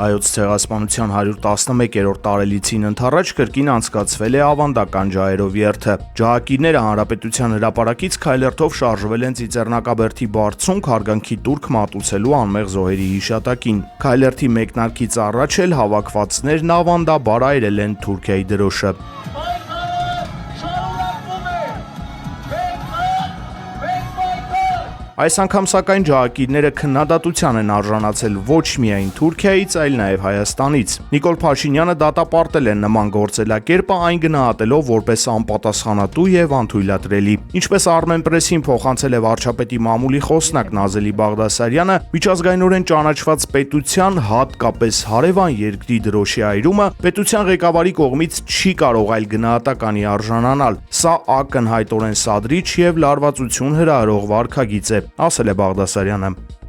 Հայոց ցեղասպանության 111-րդ տարելիցին ընթառաջ կրկին անցկացվել է ավանդական ջահերով երթը։ Ջահակիրները հանրապետության հրապարակից քայլերթով շարժվել են Ծիծեռնակաբերդի բարձունք հարգանքի տուրք մատուցելու անմեղ զոհերի հիշատակին։ Քայլերթի մեկնարկից առաջ էլ հավաքվածներն ավանդաբար այրել են Թուրքիայի դրոշը։ Այս անգամ սակայն ջահակիրները քննադատության են արժանացել ոչ միայն Թուրքիայից, այլ նաև Հայաստանից։ Նիկոլ Փաշինյանը դատապարտել է նման գործելակերպը, այն գնահատելով որպես անպատասխանատու եւ անթույլատրելի։ Ինչպես Armenpress-ին փոխանցել է վարչապետի մամուլի խոսնակ Նազելի Բաղդասարյանը, միջազգայինորեն ճանաչված պետության, հատկապես հարևան երկրի դրոշի այրումը պետության ղեկավարի կողմից չի կարող այլ գնահատականի արժանանալ։ Սա ակնհայտորեն սադրիչ եւ լարվածություն հրահրող վարքագիծ է, ասել է Բաղդասարյանը։